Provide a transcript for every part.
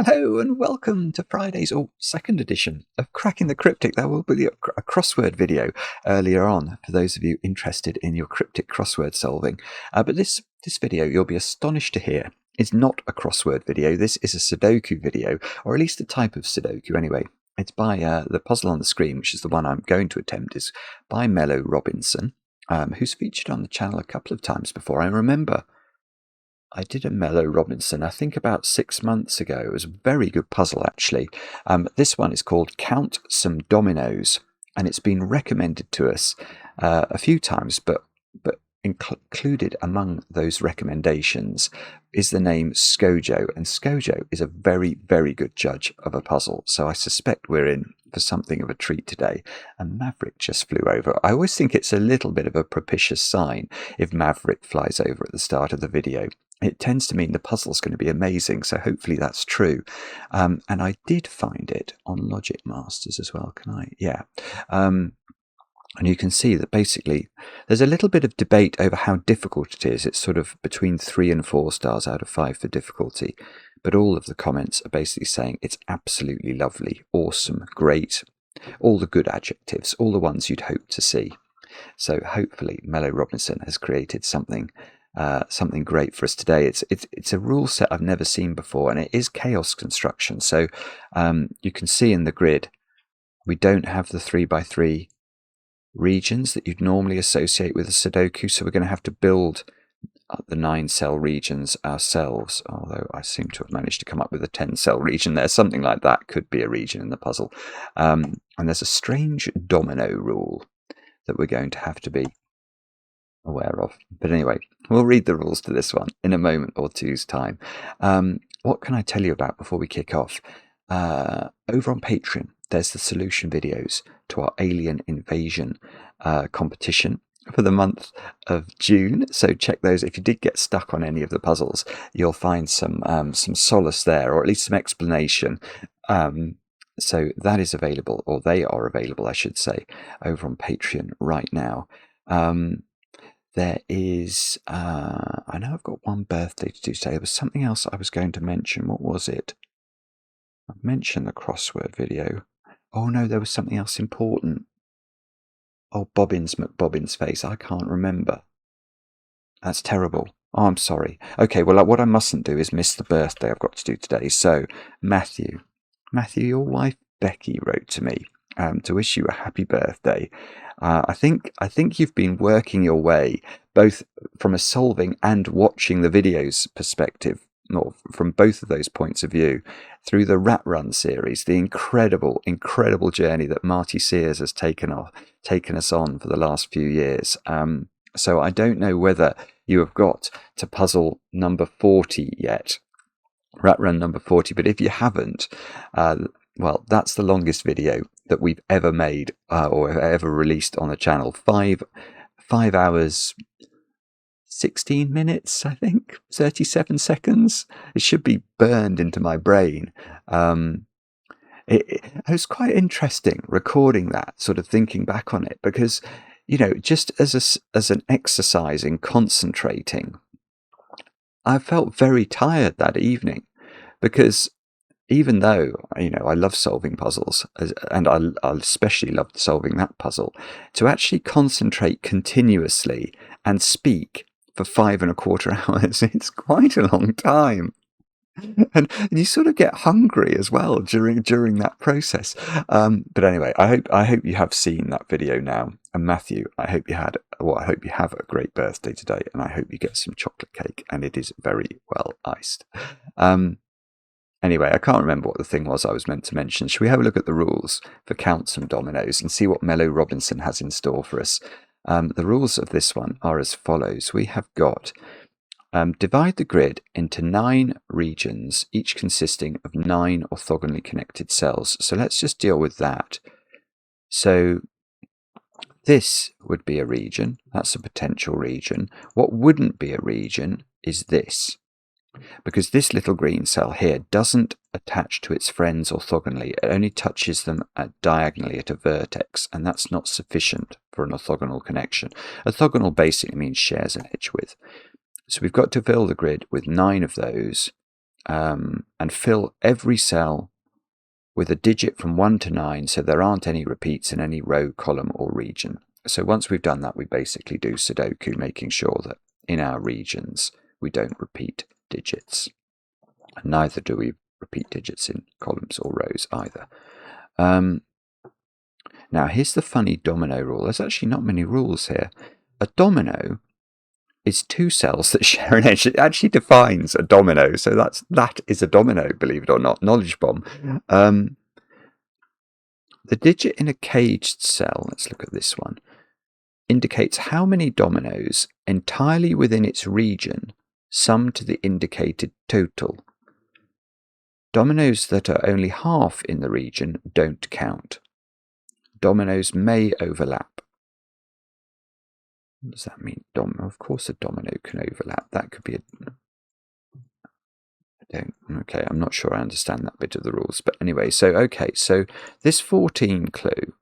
Hello and welcome to Friday's second edition of Cracking the Cryptic. There will be a crossword video earlier on for those of you interested in your cryptic crossword solving. But this video, you'll be astonished to hear, is not a crossword video. This is a sudoku video, or at least a type of sudoku anyway. It's by the puzzle on the screen, which is the one I'm going to attempt, is by mellowrobinson, who's featured on the channel a couple of times before. I remember I did a mellowrobinson, I think about 6 months ago. It was a very good puzzle, actually. This one is called Count Some Dominoes, and it's been recommended to us a few times, but included among those recommendations is the name Skojo, and Skojo is a very, very good judge of a puzzle, so I suspect we're in for something of a treat today. And Maverick just flew over. I always think it's a little bit of a propitious sign if Maverick flies over at the start of the video. It tends to mean the puzzle's going to be amazing, so hopefully that's true. And I did find it on Logic Masters as well, can I? Yeah. And you can see that basically there's a little bit of debate over how difficult it is. It's sort of between 3 and 4 stars out of 5 for difficulty. But all of the comments are basically saying it's absolutely lovely, awesome, great, all the good adjectives, all the ones you'd hope to see. So hopefully mellowrobinson has created something great for us today. It's a rule set I've never seen before, and it is chaos construction. So you can see in the grid we don't have the 3x3 regions that you'd normally associate with a sudoku, so we're going to have to build up the 9-cell regions ourselves, although I seem to have managed to come up with a 10-cell region there. Something like that could be a region in the puzzle. And there's a strange domino rule that we're going to have to be aware of. But anyway, we'll read the rules to this one in a moment or two's time. What can I tell you about before we kick off? Over on Patreon, there's the solution videos to our alien invasion competition for the month of June. So check those. If you did get stuck on any of the puzzles, you'll find some solace there, or at least some explanation. So that is available, or they are available, I should say, over on Patreon right now. There is, I know I've got one birthday to do today. There was something else I was going to mention. What was it? I mentioned the crossword video. Oh no, there was something else important. Oh, Bobbins McBobbins face. I can't remember. That's terrible. Oh, I'm sorry. Okay, well, what I mustn't do is miss the birthday I've got to do today. So, Matthew, your wife Becky wrote to me to wish you a happy birthday. I think you've been working your way both from a solving and watching the videos perspective, or from both of those points of view, through the Rat Run series, the incredible journey that Marty Sears has taken us on for the last few years. So I don't know whether you have got to puzzle number 40 yet, Rat Run number 40, but if you haven't, well, that's the longest video that we've ever made or ever released on the channel. 5 hours 16 minutes, I think, 37 seconds. It should be burned into my brain. It was quite interesting recording that, sort of thinking back on it, because, you know, just as an exercise in concentrating, I felt very tired that evening, because even though, you know, I love solving puzzles, and I especially loved solving that puzzle, to actually concentrate continuously and speak for 5¼ hours, it's quite a long time. And you sort of get hungry as well during that process. But anyway, I hope you have seen that video now. And Matthew, I hope you have a great birthday today, and I hope you get some chocolate cake, and it is very well iced. Anyway, I can't remember what the thing was I was meant to mention. Should we have a look at the rules for Count Some Dominoes and see what mellowrobinson has in store for us? The rules of this one are as follows. We have got divide the grid into 9 regions, each consisting of 9 orthogonally connected cells. So let's just deal with that. So this would be a region. That's a potential region. What wouldn't be a region is this, because this little green cell here doesn't attach to its friends orthogonally. It only touches them diagonally at a vertex, and that's not sufficient for an orthogonal connection. Orthogonal basically means shares an edge with. So we've got to fill the grid with 9 of those, and fill every cell with a digit from 1 to 9, so there aren't any repeats in any row, column, or region. So once we've done that, we basically do sudoku, making sure that in our regions we don't repeat digits. And neither do we repeat digits in columns or rows either. Now, here's the funny domino rule. There's actually not many rules here. A domino is two cells that share an edge. It actually defines a domino. So that is a domino, believe it or not. Knowledge bomb. The digit in a caged cell, let's look at this one, indicates how many dominoes entirely within its region sum to the indicated total. Dominoes that are only half in the region don't count. Dominoes may overlap. What does that mean? Of course a domino can overlap. That could be okay, I'm not sure I understand that bit of the rules. But anyway, so this 14 clue.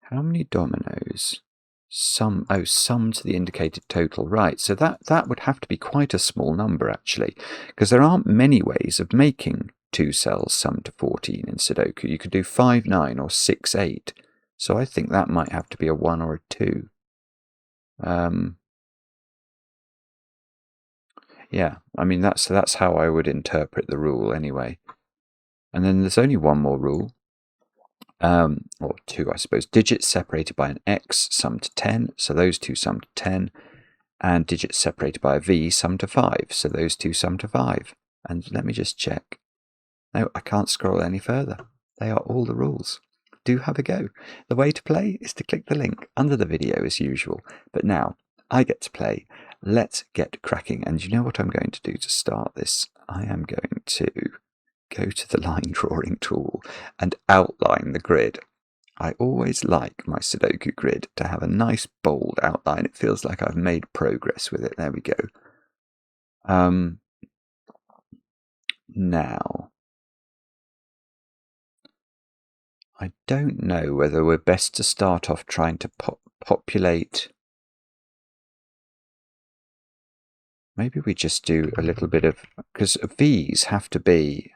How many dominoes sum to the indicated total? Right, so that would have to be quite a small number actually, because there aren't many ways of making two cells sum to 14 in Sudoku. You could do 5, 9 or 6, 8. So I think that might have to be a 1 or a 2. Yeah, I mean that's how I would interpret the rule anyway. And then there's only one more rule, or two, I suppose. Digits separated by an x sum to 10, so those two sum to 10, and digits separated by a v sum to 5, so those two sum to 5. And let me just check. No, I can't scroll any further. They are all the rules. Do have a go. The way to play is to click the link under the video as usual. But now I get to play. Let's get cracking. And you know what I'm going to do to start this? I am going to go to the line drawing tool and outline the grid. I always like my Sudoku grid to have a nice bold outline. It feels like I've made progress with it. There we go. Now, I don't know whether we're best to start off trying to populate. Maybe we just do a little bit of, because these have to be,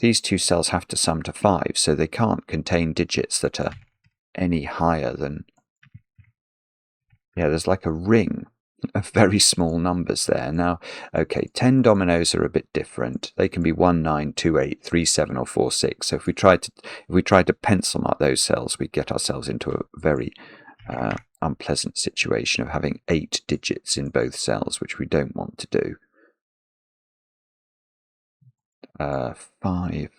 these two cells have to sum to 5, so they can't contain digits that are any higher than, yeah, there's like a ring of very small numbers there. Now, okay, 10 dominoes are a bit different. They can be 1, 9, 2, 8, 3, 7 or 4, 6. So if we tried to pencil mark those cells, we'd get ourselves into a very unpleasant situation of having 8 digits in both cells, which we don't want to do. 5.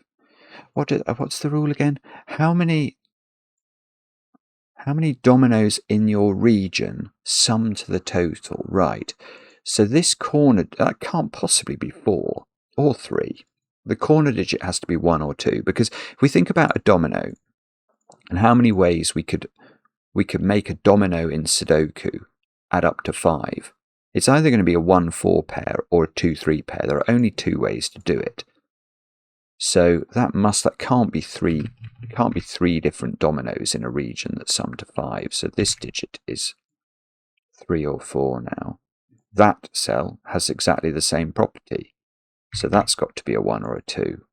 What's the rule again? How many dominoes in your region sum to the total? Right. So this corner, that can't possibly be 4 or 3. The corner digit has to be 1 or 2, because if we think about a domino and how many ways we could make a domino in Sudoku add up to 5, it's either going to be a 1-4 pair or a 2-3 pair. There are only 2 ways to do it. So that can't be 3. It can't be 3 different dominoes in a region that sum to 5. So this digit is 3 or 4 now. That cell has exactly the same property. So that's got to be a 1 or a 2.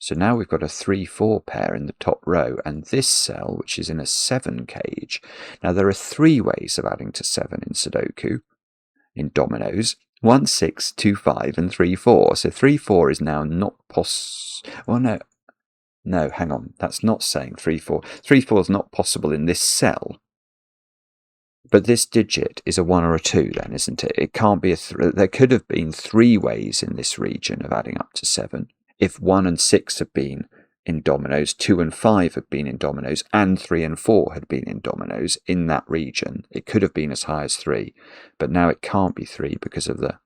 So now we've got a 3-4 pair in the top row, and this cell, which is in a 7 cage. Now there are 3 ways of adding to 7 in Sudoku, in dominoes. 1, 6, 2, 5, and 3, 4. So 3, 4 is now not well, no, hang on. That's not saying 3, 4. 3, 4 is not possible in this cell. But this digit is a 1 or a 2 then, isn't it? It can't be a 3. There could have been 3 ways in this region of adding up to 7. If 1 and 6 had been in dominoes, 2 and 5 had been in dominoes, and 3 and 4 had been in dominoes in that region, it could have been as high as 3. But now it can't be 3 because of this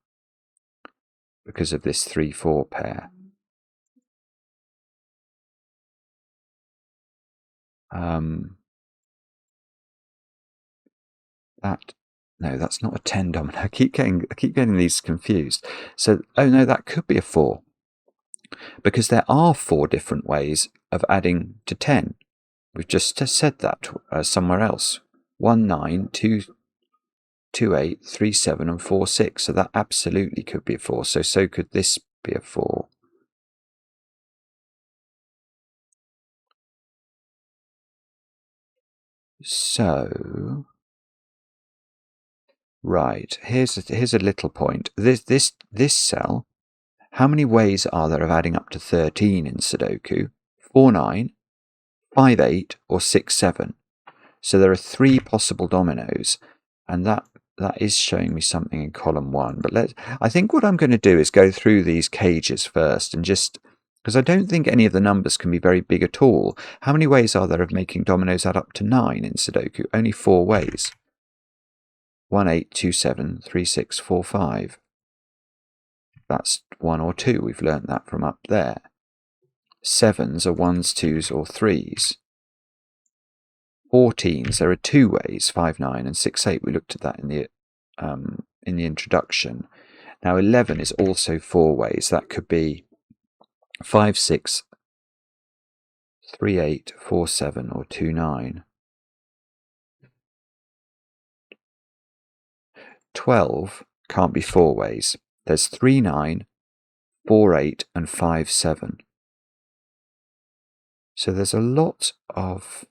3-4 pair. No, that's not a 10 domino. I keep getting these confused. So, oh no, that could be a 4. Because there are 4 different ways of adding to 10. We've just said that somewhere else. 1, 9, 2, 2, 8, 3, 7, and 4, 6. So that absolutely could be a 4. So could this be a 4. So, right, here's a little point. This cell, how many ways are there of adding up to 13 in Sudoku? 4, 9, 5, 8, or 6, 7. So there are 3 possible dominoes, and that is showing me something in column 1. But I think what I'm going to do is go through these cages first, and just because I don't think any of the numbers can be very big at all. How many ways are there of making dominoes add up to 9 in Sudoku? Only 4 ways. 1, 8, 2, 7, 3, 6, 4, 5. That's 1 or 2. We've learnt that from up there. 7s are 1s, 2s, or 3s. 14s, there are 2 ways, 5, 9, and 6, 8. We looked at that in the introduction. Now 11 is also 4 ways. That could be 5, 6, 3, 8, 4, 7, or 2, 9. 12 can't be 4 ways. There's 3, 9, 4, 8, and 5, 7. So there's a lot of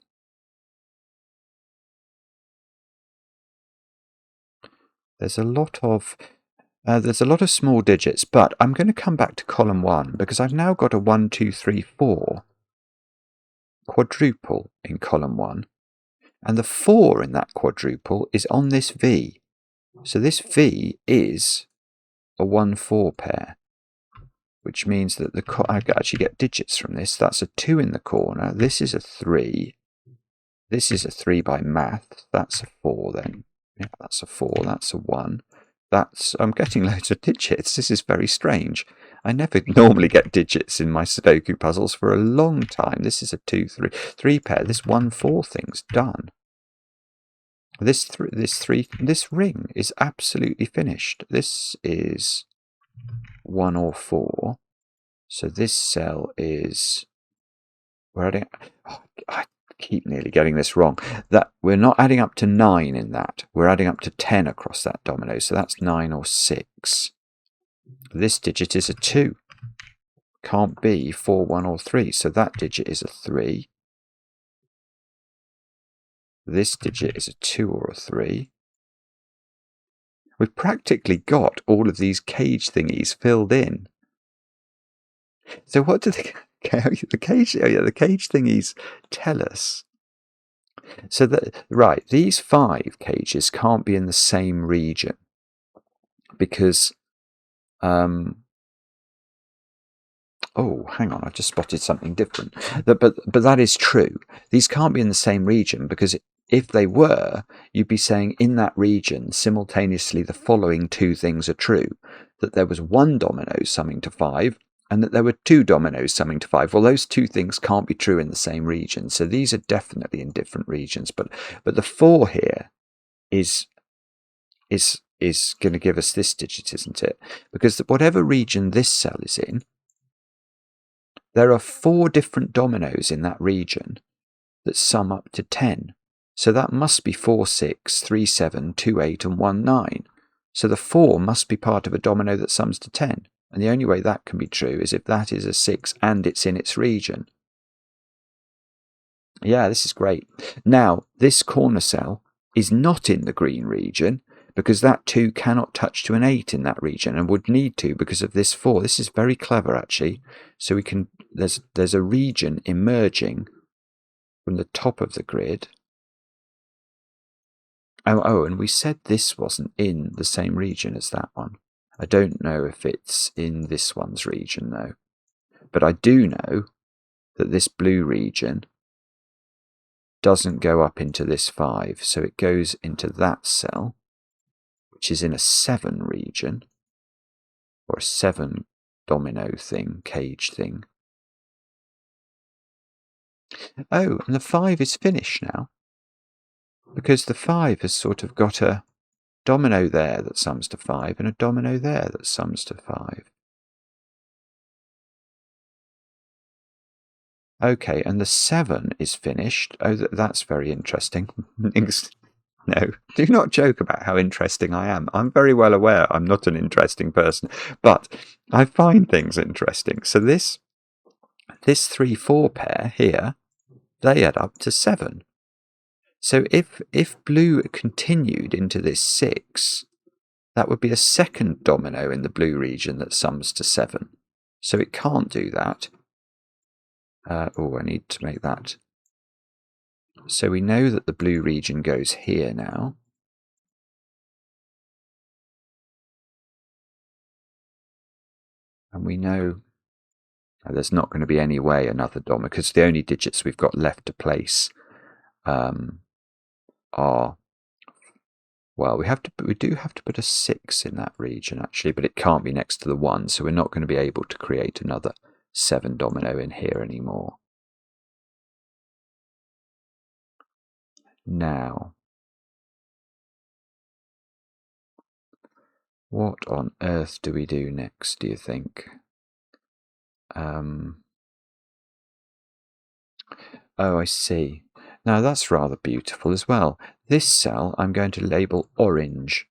there's a lot of small digits, but I'm going to come back to column 1 because I've now got a 1, 2, 3, 4 quadruple in column 1, and the 4 in that quadruple is on this V. So this V is a 1, 4 pair, which means that I actually get digits from this. That's a 2 in the corner. This is a 3. This is a 3 by math. That's a 4 then. Yeah, that's a 4. That's a 1. I'm getting loads of digits. This is very strange. I never normally get digits in my Sudoku puzzles for a long time. This is a 2, 3 pair. This 1, 4 thing's done. This ring is absolutely finished. This is 1 or 4. So this cell is, we're adding, I keep nearly getting this wrong, that we're not adding up to 9 in that. We're adding up to 10 across that domino. So that's 9 or 6. This digit is a 2. Can't be 4, 1, or 3. So that digit is a 3. This digit is a 2 or a 3. We've practically got all of these cage thingies filled in. So what do the cage thingies tell us? So that, right, these 5 cages can't be in the same region because oh, hang on, I've just spotted something different. But that is true. These can't be in the same region because if they were, you'd be saying in that region simultaneously the following 2 things are true. That there was 1 domino summing to 5 and that there were 2 dominoes summing to 5. Well, those 2 things can't be true in the same region. So these are definitely in different regions. But the 4 here is going to give us this digit, isn't it? Because whatever region this cell is in, there are 4 different dominoes in that region that sum up to 10. So that must be 4, 6, 3, 7, 2, 8, and 1, 9. So the 4 must be part of a domino that sums to 10. And the only way that can be true is if that is a 6 and it's in its region. Yeah, this is great. Now, this corner cell is not in the green region because that 2 cannot touch to an 8 in that region and would need to because of this 4. This is very clever, actually. So we can there's a region emerging from the top of the grid. Oh, and we said this wasn't in the same region as that one. I don't know if it's in this one's region, though. But I do know that this blue region doesn't go up into this 5, so it goes into that cell, which is in a 7 region, or a 7 domino thing, cage thing. Oh, and the 5 is finished now, because the 5 has sort of got a domino there that sums to 5 and a domino there that sums to 5. Okay, and the 7 is finished. Oh, that's very interesting. No, do not joke about how interesting I am. I'm very well aware I'm not an interesting person, but I find things interesting. So this 3-4 pair here, they add up to 7. So if blue continued into this 6, that would be a second domino in the blue region that sums to 7. So it can't do that. I need to make that. So we know that the blue region goes here now. And we know there's not going to be any way another domino, because the only digits we've got left to place are, well, we do have to put a 6 in that region actually, but it can't be next to the 1, so we're not going to be able to create another 7 domino in here anymore. Now, what on earth do we do next, do you think? Oh, I see. Now that's rather beautiful as well. This cell I'm going to label orange,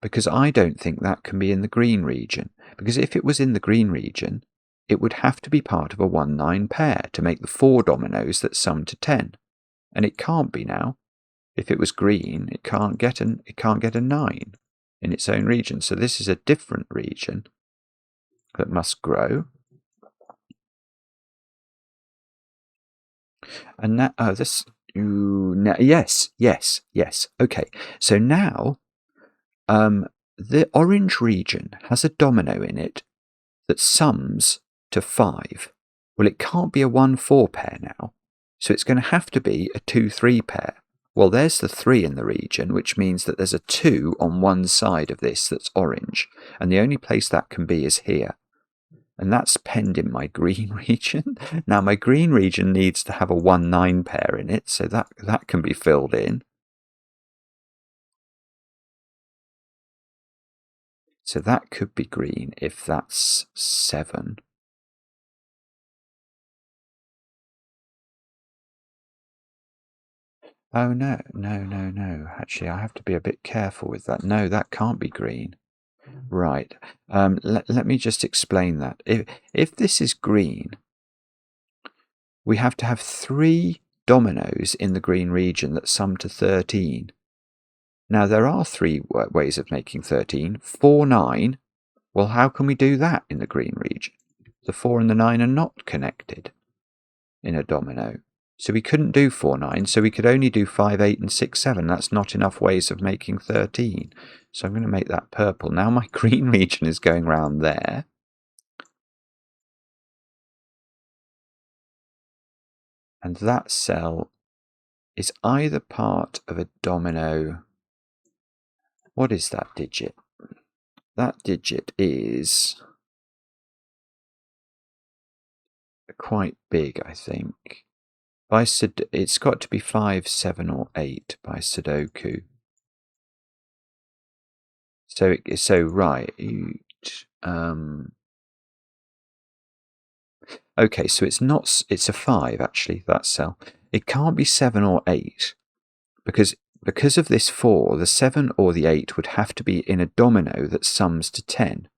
because I don't think that can be in the green region. Because if it was in the green region, it would have to be part of a 1-9 pair to make the 4 dominoes that sum to 10. And it can't be now. If it was green, it can't get a 9 in its own region. So this is a different region that must grow. And now, yes. Okay, so now the orange region has a domino in it that sums to 5. Well, it can't be a 1-4 pair now, so it's going to have to be a 2-3 pair. Well, there's the 3 in the region, which means that there's a 2 on one side of this that's orange, and the only place that can be is here. And that's penned in my green region. Now, my green region needs to have a 1-9 pair in it, so that can be filled in. So that could be green if that's 7. Oh, no. Actually, I have to be a bit careful with that. No, that can't be green. Right. Let me just explain that. If this is green, we have to have 3 dominoes in the green region that sum to 13. Now, there are 3 ways of making 13. 4, 9. Well, how can we do that in the green region? The 4 and the 9 are not connected in a domino. So we couldn't do 4, 9, so we could only do 5, 8, and 6, 7. That's not enough ways of making 13. So I'm going to make that purple. Now my green region is going round there. And that cell is either part of a domino. What is that digit? That digit is quite big, I think. It's got to be 5, 7, or 8 by Sudoku. So right. Okay, so it's a 5 actually, that cell. It can't be 7 or 8 because of this 4, the 7 or the 8 would have to be in a domino that sums to 10.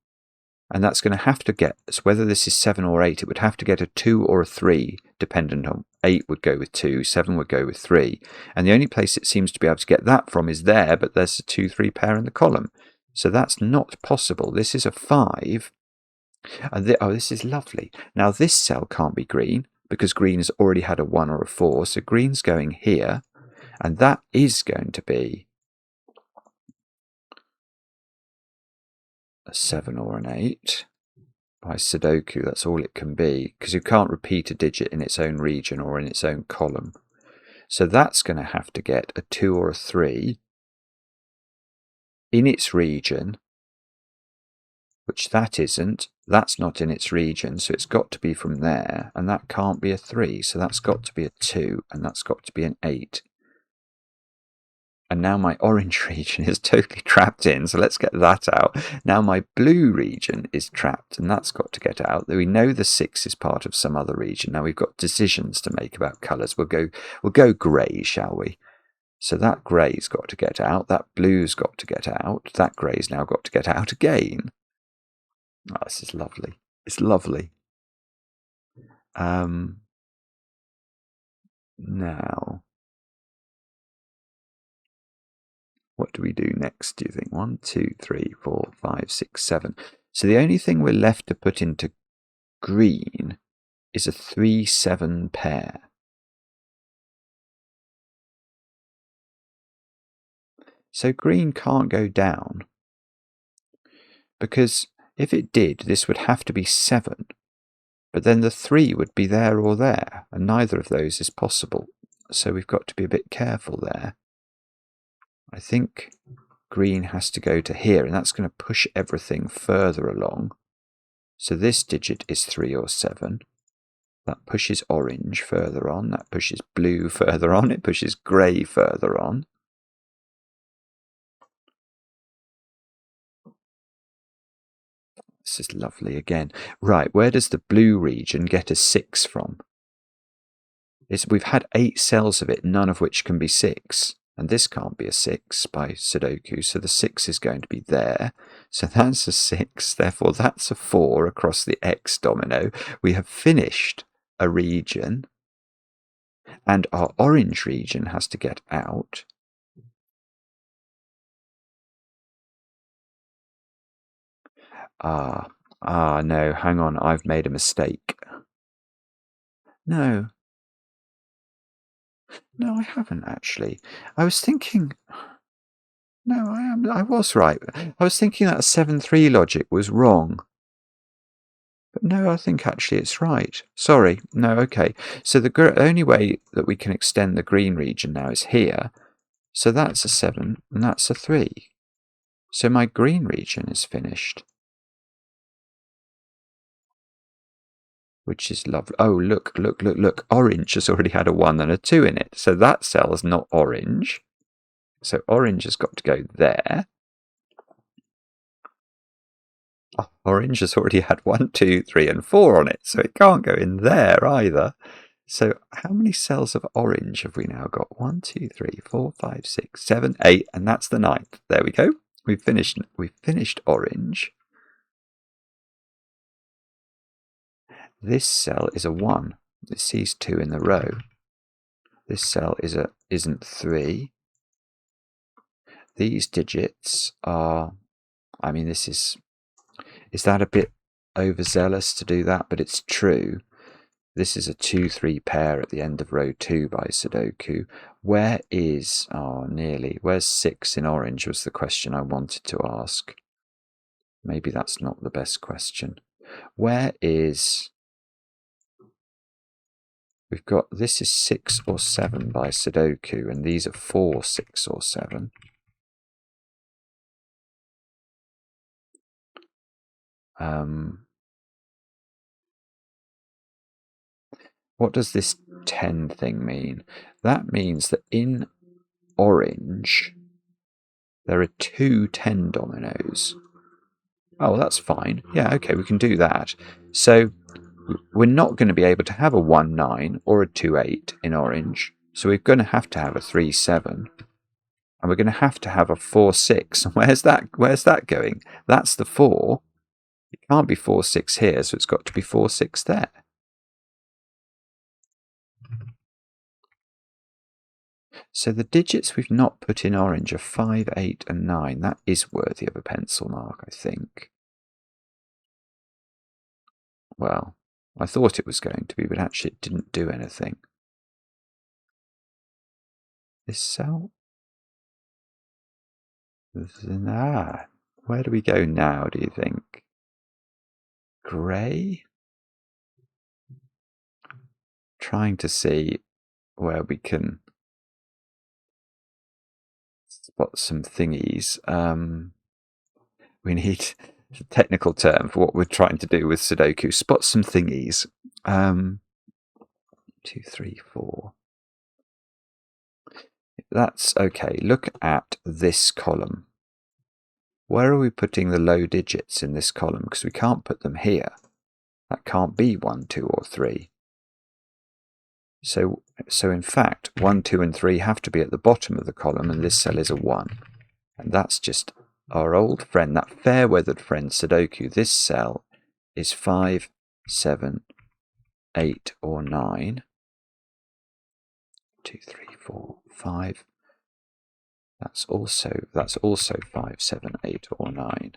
And that's going to have to get, so whether this is 7 or 8, it would have to get a 2 or a 3, dependent on 8 would go with 2, 7 would go with 3. And the only place it seems to be able to get that from is there, but there's a 2-3 pair in the column. So that's not possible. This is a 5. This is lovely. Now this cell can't be green, because green has already had a 1 or a 4, so green's going here, and that is going to be a 7 or an 8 by Sudoku. That's all it can be, because you can't repeat a digit in its own region or in its own column. So that's going to have to get a 2 or a 3 in its region, which that isn't. That's not in its region, so it's got to be from there, and that can't be a 3, so that's got to be a 2, and that's got to be an 8. And now my orange region is totally trapped in, so let's get that out. Now my blue region is trapped, and that's got to get out. We know the 6 is part of some other region. Now we've got decisions to make about colours. We'll go grey, shall we? So that grey's got to get out, that blue's got to get out, that grey's now got to get out again. Oh, this is lovely. It's lovely. Now, what do we do next, do you think? 1, 2, 3, 4, 5, 6, 7. So the only thing we're left to put into green is a 3-7 pair. So green can't go down, because if it did, this would have to be 7. But then the 3 would be there or there, and neither of those is possible. So we've got to be a bit careful there. I think green has to go to here, and that's going to push everything further along. So this digit is 3 or 7. That pushes orange further on. That pushes blue further on. It pushes grey further on. This is lovely again. Right, where does the blue region get a 6 from? We've had 8 cells of it, none of which can be 6. And this can't be a 6 by Sudoku, so the 6 is going to be there. So that's a 6, therefore that's a 4 across the X domino. We have finished a region, and our orange region has to get out. No, hang on, I've made a mistake. No, I haven't actually. I was thinking... No, I was right. I was thinking that a 7-3 logic was wrong. But no, I think actually it's right. Sorry. No, okay. So the only way that we can extend the green region now is here. So that's a 7 and that's a 3. So my green region is finished. Which is lovely. Oh, look. Orange has already had a 1 and a 2 in it. So that cell is not orange. So orange has got to go there. Oh, orange has already had 1, 2, 3, and 4 on it. So it can't go in there either. So how many cells of orange have we now got? 1, 2, 3, 4, 5, 6, 7, 8, and that's the 9th. There we go. We've finished orange. This cell is a 1. It sees 2 in the row. This cell isn't 3. These digits are, I mean, is that a bit overzealous to do that? But it's true. This is a 2-3 pair at the end of row 2 by Sudoku. Where is, nearly, where's 6 in orange was the question I wanted to ask. Maybe that's not the best question. Where is, we've got, this is 6 or 7 by Sudoku, and these are 4, 6 or 7. What does this 10 thing mean? That means that in orange, there are 2 10 dominoes. Oh, that's fine. Yeah, okay, we can do that. So we're not going to be able to have a 1-9 or a 2-8 in orange. So we're going to have a 3-7. And we're going to have a 4-6. Where's that going? That's the 4. It can't be 4-6 here, so it's got to be 4-6 there. So the digits we've not put in orange are 5, 8, and 9. That is worthy of a pencil mark, I think. Well, I thought it was going to be, but actually it didn't do anything. This cell? Where do we go now, do you think? Grey? Trying to see where we can spot some thingies. We need a technical term for what we're trying to do with Sudoku. Spot some thingies. 2, 3, 4. That's okay. Look at this column. Where are we putting the low digits in this column? Because we can't put them here. That can't be 1, 2, or 3. So So in fact, 1, 2, and 3 have to be at the bottom of the column, and this cell is a 1. And that's just our old friend, that fair-weathered friend, Sudoku. This cell is 5, 7, 8, or 9. 2, 3, 4, 5. That's also 5, 7, 8, or 9.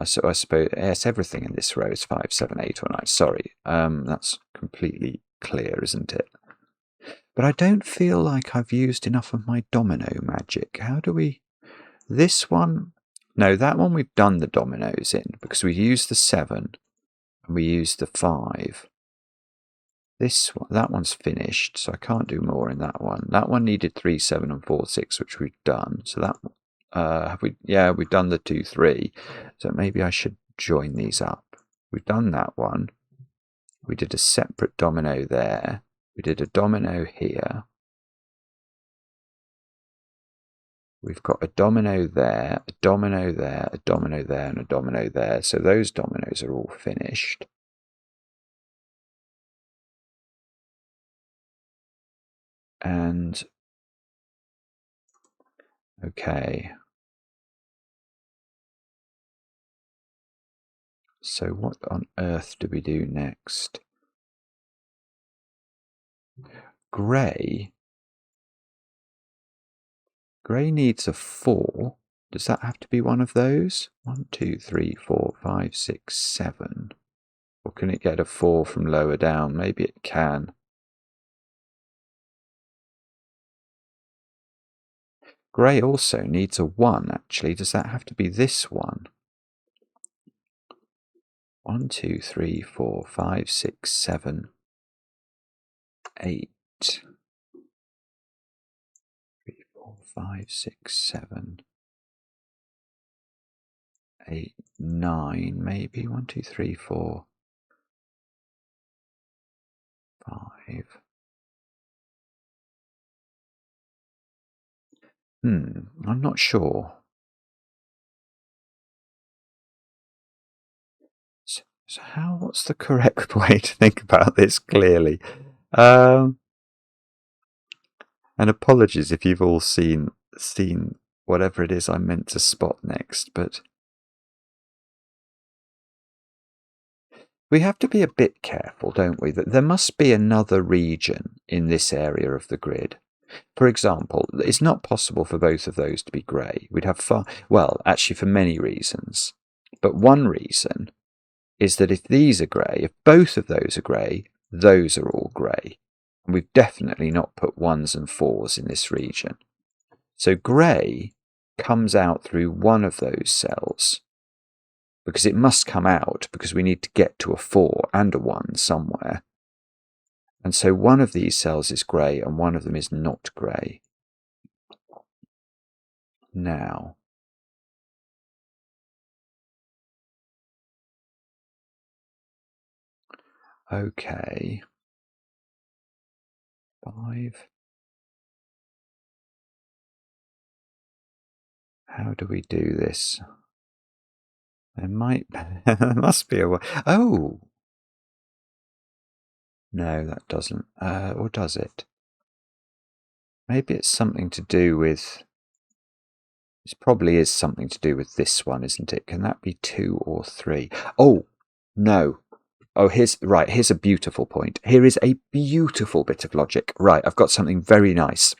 So I suppose, yes, everything in this row is 5, 7, 8, or 9. Sorry, that's completely clear, isn't it? But I don't feel like I've used enough of my domino magic. How do we... This one... No, that one we've done the dominoes in, because we used the 7 and we used the 5. This one, that one's finished, so I can't do more in that one. That one needed 3, 7, and 4, 6, which we've done. So that have we? Yeah, we've done the 2, 3. So maybe I should join these up. We've done that one. We did a separate domino there. We did a domino here. We've got a domino there, a domino there, a domino there, and a domino there. So those dominoes are all finished. And okay. So what on earth do we do next? Grey needs a 4. Does that have to be one of those? 1, 2, 3, 4, 5, 6, 7. Or can it get a 4 from lower down? Maybe it can. Grey also needs a 1, actually. Does that have to be this one? 1, 2, 3, 4, 5, 6, 7, 8. 3, 4, 5, 6, 7, 8, 9, maybe. 1, 2, 3, 4, 5. I'm not sure. So what's the correct way to think about this clearly? And apologies if you've all seen whatever it is I meant to spot next, but we have to be a bit careful, don't we? That there must be another region in this area of the grid. For example, it's not possible for both of those to be grey. We'd have actually for many reasons. But one reason is that if these are grey, if both of those are grey, those are all grey. And we've definitely not put 1s and 4s in this region. So grey comes out through one of those cells, because it must come out because we need to get to a 4 and a 1 somewhere. And so one of these cells is grey and one of them is not grey. Now, okay, 5. How do we do this? There must be a way. Oh! No, that doesn't. Or does it? Maybe it's something to do with... This probably is something to do with this one, isn't it? Can that be 2 or 3? Oh, no. Oh, here's a beautiful point. Here is a beautiful bit of logic. Right, I've got something very nice.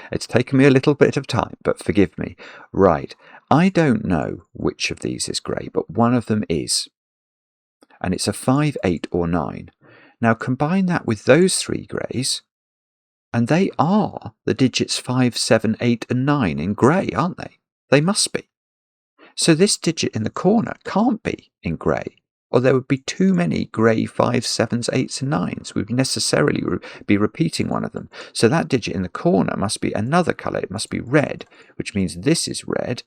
It's taken me a little bit of time, but forgive me. Right, I don't know which of these is grey, but one of them is. And it's a 5, 8, or 9. Now combine that with those 3 greys, and they are the digits 5, 7, 8, and 9 in grey, aren't they? They must be. So this digit in the corner can't be in grey, or there would be too many grey 5s, 7s, 8s, and 9s. We'd necessarily be repeating one of them. So that digit in the corner must be another colour. It must be red, which means this is red.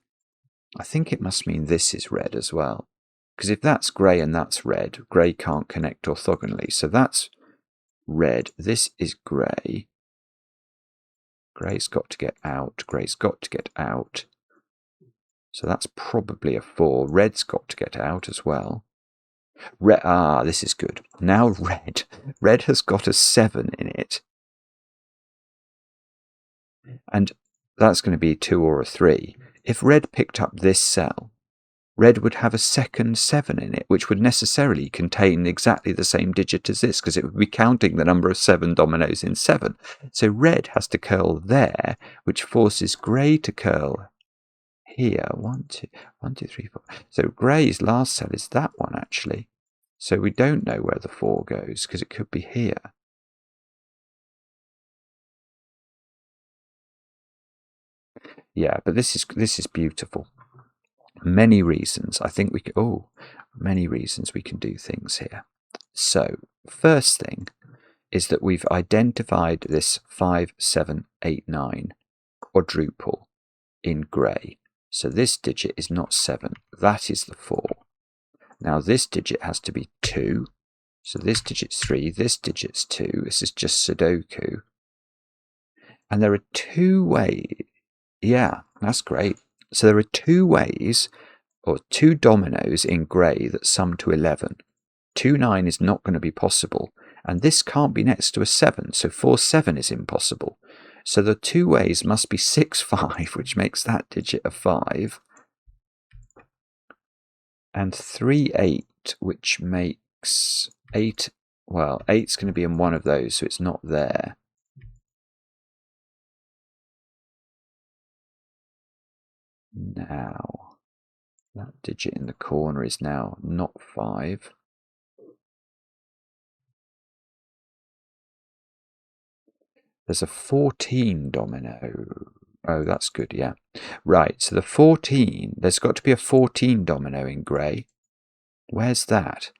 I think it must mean this is red as well. Because if that's grey and that's red, grey can't connect orthogonally. So that's red. This is grey. Grey's got to get out. Grey's got to get out. So that's probably a 4. Red's got to get out as well. This is good. Now red has got a 7 in it, and that's going to be 2 or a 3. If red picked up this cell, red would have a second 7 in it, which would necessarily contain exactly the same digit as this, because it would be counting the number of 7 dominoes in 7. So red has to curl there, which forces grey to curl here. 1, 2, 3, 4. So grey's last cell is that one, actually. So we don't know where the 4 goes, because it could be here. Yeah, but this is beautiful. Many reasons. I think we can. Many reasons we can do things here. So first thing is that we've identified this 5, 7, 8, 9 quadruple in grey. So this digit is not 7. That is the 4. Now this digit has to be 2. So this digit's 3. This digit's 2. This is just sudoku. And there are 2 ways. Yeah, that's great. So there are 2 ways, or 2 dominoes in grey that sum to 11. 2, 9 is not going to be possible, and this can't be next to a 7, so 4, 7 is impossible. So the 2 ways must be 6, 5, which makes that digit a 5, and 3, 8, which makes 8. Well, 8's going to be in one of those, so it's not there. Now, that digit in the corner is now not 5. There's a 14 domino. Oh, that's good, yeah. Right, so the 14, there's got to be a 14 domino in grey. Where's that?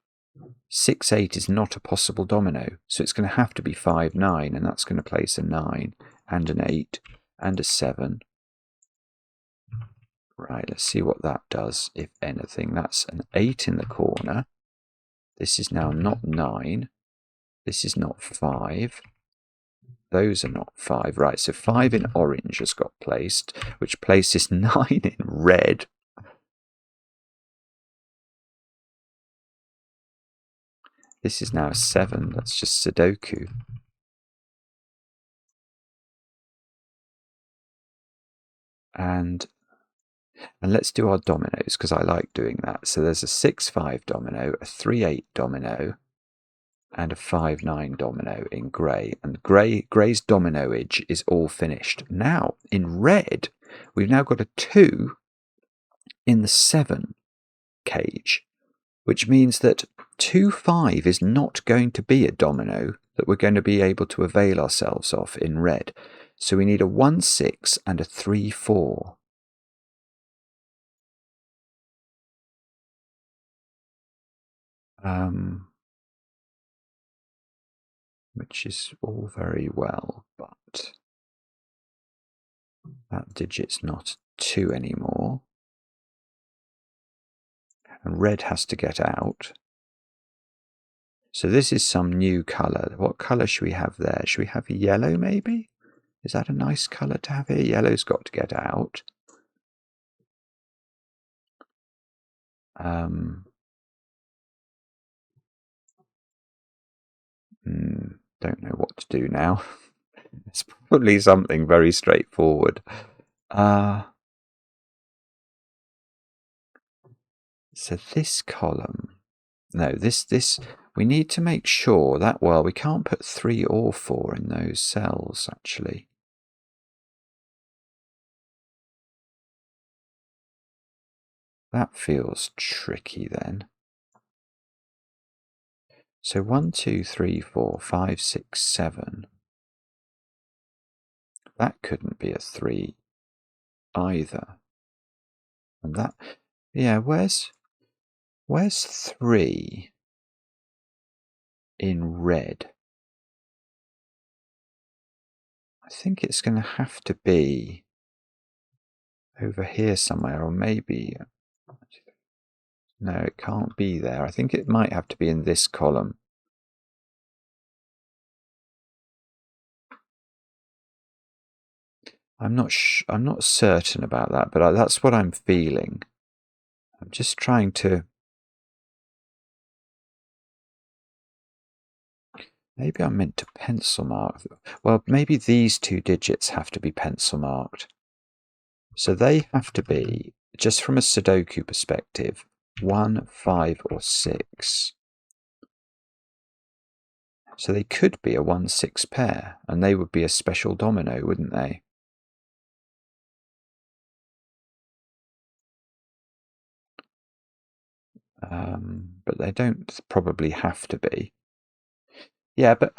6, 8 is not a possible domino, so it's going to have to be 5, 9, and that's going to place a 9 and an 8 and a 7. Right, let's see what that does, if anything. That's an 8 in the corner. This is now not 9. This is not 5. Those are not 5. Right, so 5 in orange has got placed, which places 9 in red. This is now 7. That's just sudoku. And let's do our dominoes, because I like doing that. So there's a 6, 5 domino, a 3, 8 domino, and a 5, 9 domino in grey. And grey's dominoage is all finished. Now, in red, we've now got a 2 in the 7 cage, which means that 2, 5 is not going to be a domino that we're going to be able to avail ourselves of in red. So we need a 1, 6 and a 3, 4. Which is all very well, but that digit's not 2 anymore. And red has to get out. So this is some new colour. What colour should we have there? Should we have yellow, maybe? Is that a nice colour to have here? Yellow's got to get out. Don't know what to do now. It's probably something very straightforward. So this column, no, this, we need to make sure that, well, we can't put 3 or 4 in those cells, actually. That feels tricky then. So 1, 2, 3, 4, 5, 6, 7. That couldn't be a 3 either. And that, yeah, where's 3 in red? I think it's going to have to be over here somewhere, or maybe, no, it can't be there. I think it might have to be in this column. I'm not certain about that, but that's what I'm feeling. I'm just trying to Maybe I'm meant to pencil mark. Well, maybe these two digits have to be pencil marked. So they have to be, just from a Sudoku perspective, 1, 5, or 6. So they could be a 1-6 pair, and they would be a special domino, wouldn't they? But they don't probably have to be. Yeah, but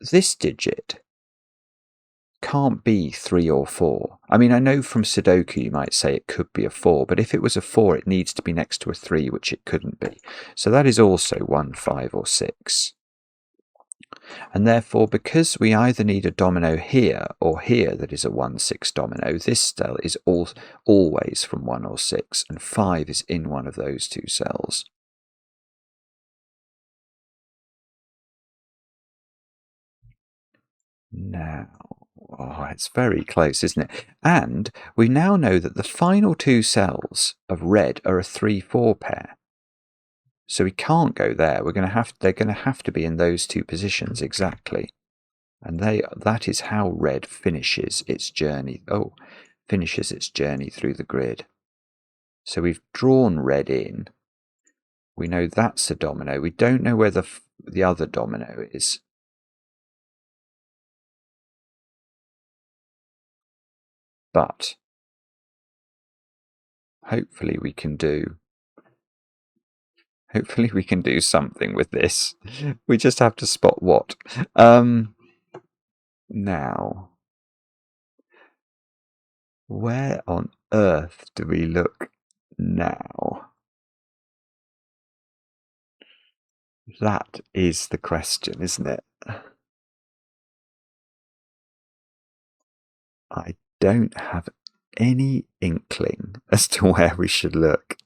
this digit can't be 3 or 4. I mean, I know from Sudoku you might say it could be a 4, but if it was a 4, it needs to be next to a 3, which it couldn't be. So that is also 1, 5, or 6. And therefore, because we either need a domino here or here that is a 1-6 domino, this cell is always from 1 or 6, and 5 is in one of those two cells. Now, oh, it's very close, isn't it? And we now know that the final two cells of red are a 3-4 pair. So we can't go there. They're going to have to be in those two positions exactly. And that is how red finishes its journey. Finishes its journey through the grid. So we've drawn red in. We know that's a domino. We don't know where the other domino is. But hopefully we can do something with this. We just have to spot what. Now, where on earth do we look now? That is the question, isn't it? I don't have any inkling as to where we should look.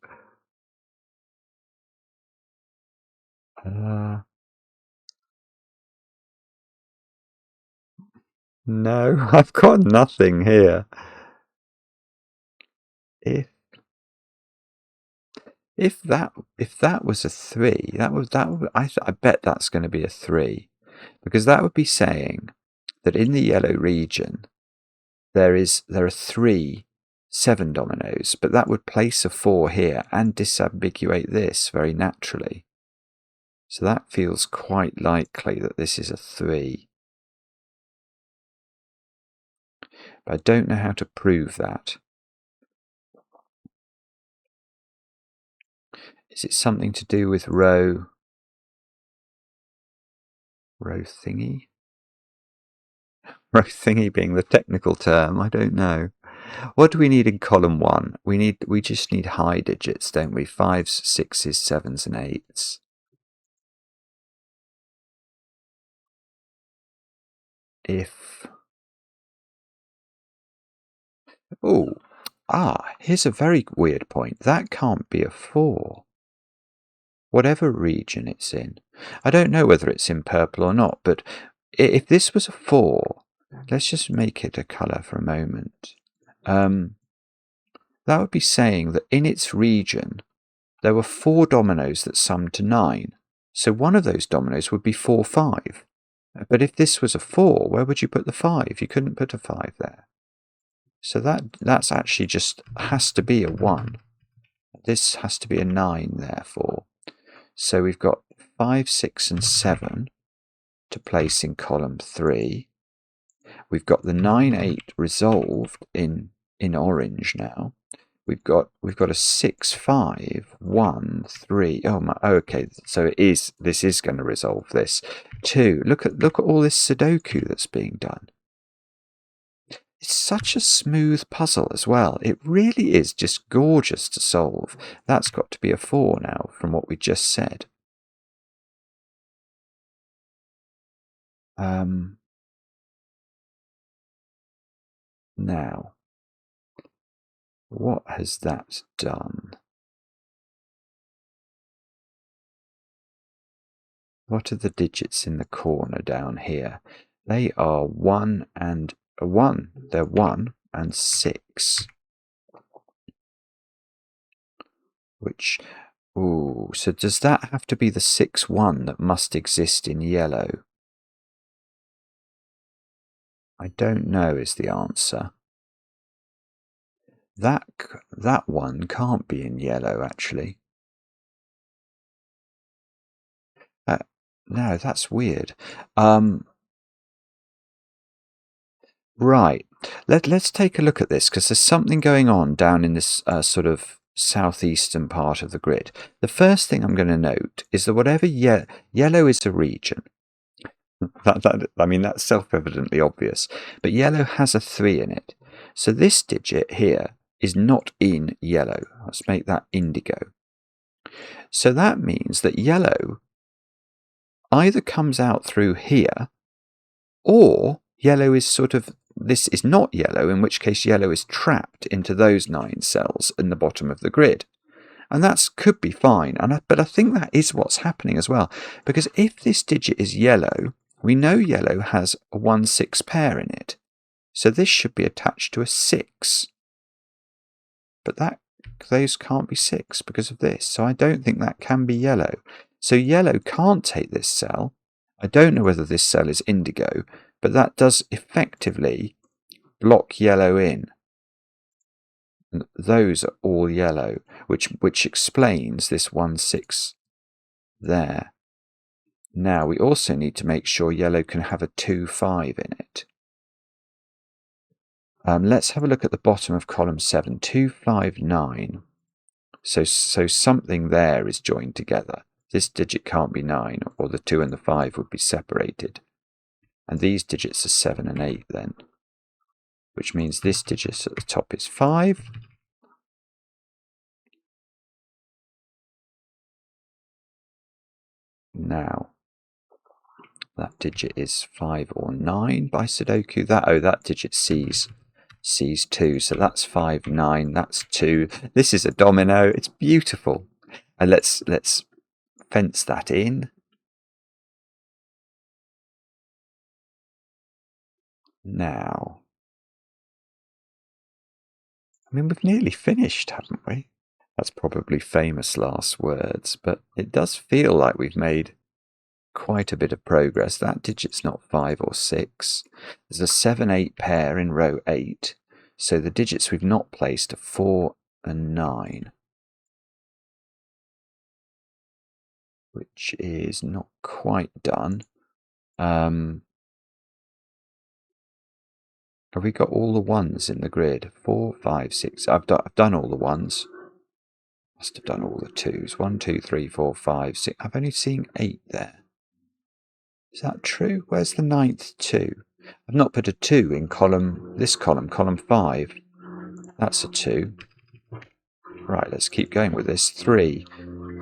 No, I've got nothing here. If that was a 3, I bet that's going to be a 3, because that would be saying that in the yellow region there are 3 7 dominoes, but that would place a 4 here and disambiguate this very naturally. So that feels quite likely that this is a 3. But I don't know how to prove that. Is it something to do with row thingy? Row thingy being the technical term, I don't know. What do we need in column 1? We just need high digits, don't we? 5s, 6s, 7s, and 8s. Here's a very weird point. That can't be a 4. Whatever region it's in. I don't know whether it's in purple or not, but if this was a 4, let's just make it a colour for a moment. That would be saying that in its region, there were 4 dominoes that summed to 9. So one of those dominoes would be 4, 5. But if this was a 4, where would you put the 5? You couldn't put a 5 there. So that's actually just has to be a 1. This has to be a 9, therefore. So we've got 5, 6, and 7 to place in column 3. We've got the 9, 8 resolved in orange now. We've got a 6, 5, 1, 3. Okay. So this is going to resolve this. 2. Look at all this Sudoku that's being done. It's such a smooth puzzle as well. It really is just gorgeous to solve. That's got to be a 4 now from what we just said. Now, what has that done? What are the digits in the corner down here? They are 1 and a 1. They're 1 and 6. So does that have to be the 6, 1 that must exist in yellow? I don't know is the answer. That one can't be in yellow, actually. No, that's weird. Right. Let's take a look at this, because there's something going on down in this sort of southeastern part of the grid. The first thing I'm going to note is that whatever yellow is a region. I mean, that's self-evidently obvious, but yellow has a 3 in it. So this digit here is not in yellow. Let's make that indigo. So that means that yellow either comes out through here, or yellow is sort of, this is not yellow, in which case yellow is trapped into those 9 cells in the bottom of the grid. And that could be fine, but I think that is what's happening as well, because if this digit is yellow, we know yellow has a 1-6 pair in it. So this should be attached to a 6. But those can't be 6 because of this. So I don't think that can be yellow. So yellow can't take this cell. I don't know whether this cell is indigo, but that does effectively block yellow in. And those are all yellow, which explains this 1-6 there. Now we also need to make sure yellow can have a 2-5 in it. Let's have a look at the bottom of column 7, 2, 5, 9. So something there is joined together. This digit can't be 9, or the 2 and the 5 would be separated. And these digits are 7 and 8 then, which means this digit at the top is 5. Now, that digit is 5 or 9 by sudoku. That digit sees 2, so that's 5, 9, that's 2. This is a domino. It's beautiful. And let's fence that in. Now, I mean, we've nearly finished, haven't we? That's probably famous last words, but it does feel like we've made quite a bit of progress. That digit's not 5 or 6. There's a 7-8 pair in row 8. So the digits we've not placed are 4 and 9, which is not quite done. Have we got all the ones in the grid? 4, 5, 6. I've done all the ones. Must have done all the 2s. 1, 2, 3, 4, 5, 6. I've only seen 8 there. Is that true? Where's the 9th 2? I've not put a 2 in column 5. That's a 2. Right, let's keep going with this. 3.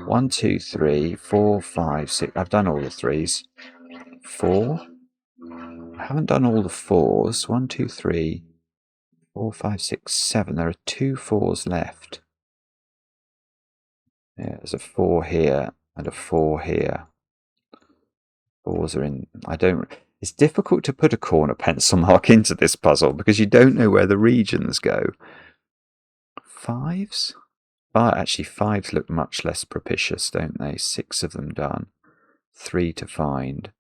1, 2, 3, 4, 5, 6. I've done all the 3s. 4. I haven't done all the 4s. 1, 2, 3, 4, 5, 6, 7. There are 2 4s left. Yeah, there's a 4 here and a 4 here. 4s are in. It's difficult to put a corner pencil mark into this puzzle because you don't know where the regions go. 5s? Actually, 5s look much less propitious, don't they? 6 of them done. 3 to find.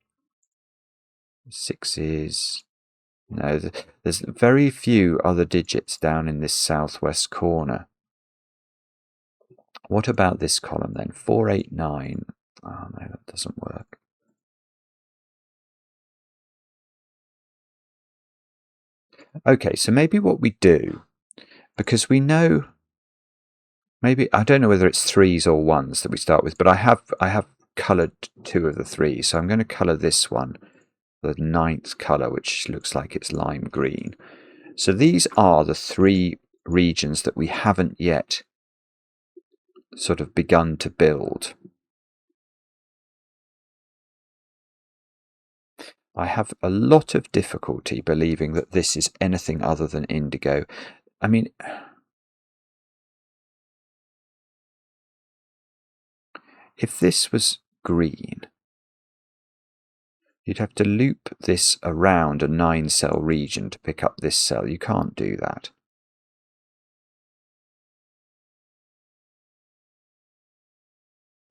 6s. No, there's very few other digits down in this southwest corner. What about this column then? 4, 8, 9. Oh no, that doesn't work. Okay, so maybe what we do, because we know, maybe, I don't know whether it's 3s or 1s that we start with, but I have coloured 2 of the 3s, so I'm going to colour this one, the 9th colour, which looks like it's lime green. So these are the 3 regions that we haven't yet sort of begun to build. I have a lot of difficulty believing that this is anything other than indigo. I mean, if this was green, you'd have to loop this around a 9-cell region to pick up this cell. You can't do that.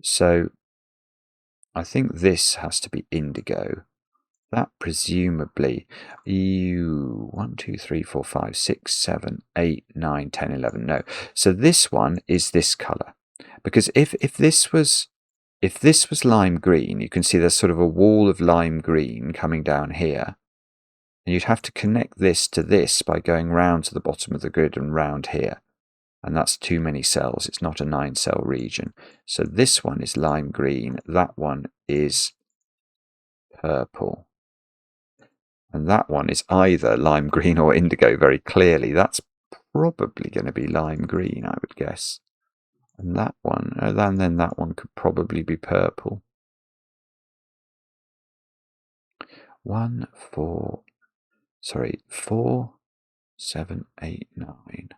So I think this has to be indigo. That presumably, 1, 2, 3, 4, 5, 6, 7, 8, 9, 10, 11. No. So this one is this colour. Because if this was lime green, you can see there's sort of a wall of lime green coming down here. And you'd have to connect this to this by going round to the bottom of the grid and round here. And that's too many cells. It's not a 9-cell region. So this one is lime green. That one is purple. And that one is either lime green or indigo very clearly. That's probably going to be lime green, I would guess. And that one, and then that one could probably be purple. 4, 7, 8, 9.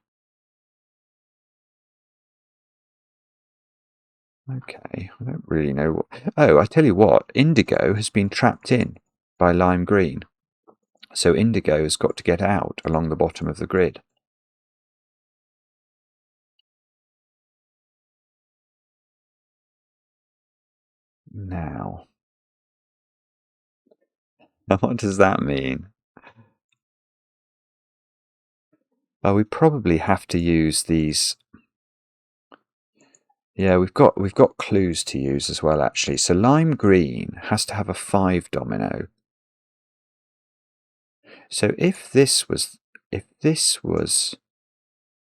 Okay, I don't really know what... Oh, I tell you what, indigo has been trapped in by lime green. So indigo has got to get out along the bottom of the grid. Now, what does that mean? Well, we probably have to use these. Yeah, we've got clues to use as well, actually. So lime green has to have a 5 domino. So if this was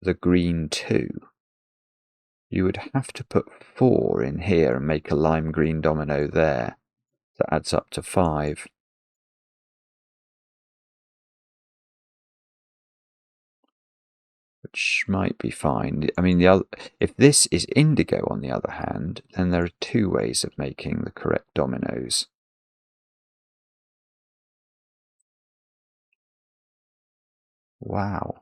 the green 2, you would have to put 4 in here and make a lime green domino there. That adds up to 5. Which might be fine. I mean, if this is indigo, on the other hand, then there are 2 ways of making the correct dominoes. Wow.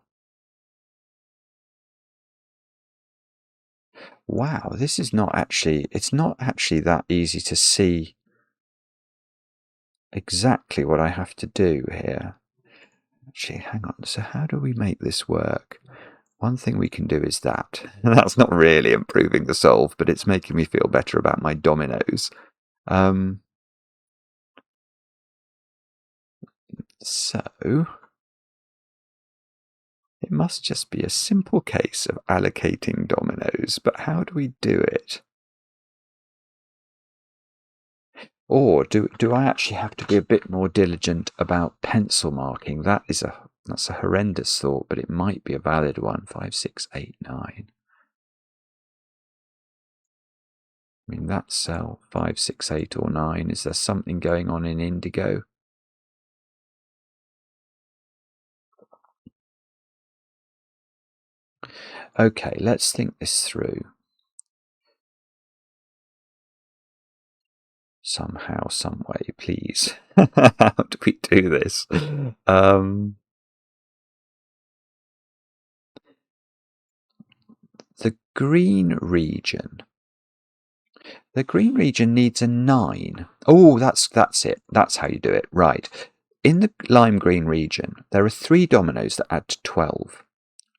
Wow, this is not actually, it's not actually that easy to see exactly what I have to do here. Actually, hang on, so how do we make this work? One thing we can do is that. That's not really improving the solve, but it's making me feel better about my dominoes. So, it must just be a simple case of allocating dominoes, but how do we do it? Or do I actually have to be a bit more diligent about pencil marking? That's a horrendous thought, but it might be a valid one. 5, 6, 8, 9. I mean, that cell, 5, 6, 8, or 9, is there something going on in indigo? Okay, let's think this through. Somehow, some way, please. How do we do this? The green region. The green region needs a 9. Oh, that's it. That's how you do it. Right. In the lime green region, there are 3 dominoes that add to 12.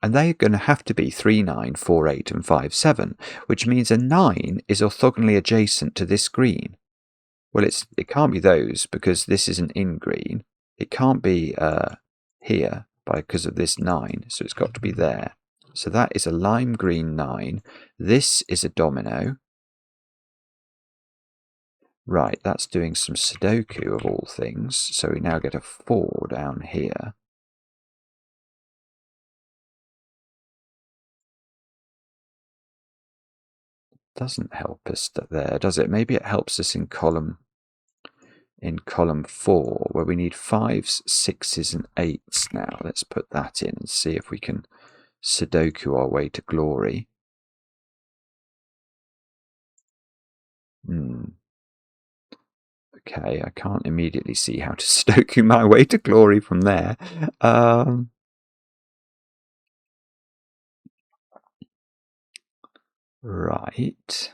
And they're going to have to be 3, 9, 4, 8, and 5, 7, which means a 9 is orthogonally adjacent to this green. Well, it can't be those because this isn't in green. It can't be here because of this 9, so it's got to be there. So that is a lime green 9. This is a domino. Right, that's doing some sudoku of all things. So we now get a 4 down here. Doesn't help us there, does it? Maybe it helps us in column 4, where we need 5s, 6s, and 8s now. Let's put that in and see if we can sudoku our way to glory. Okay, I can't immediately see how to sudoku my way to glory from there. Right.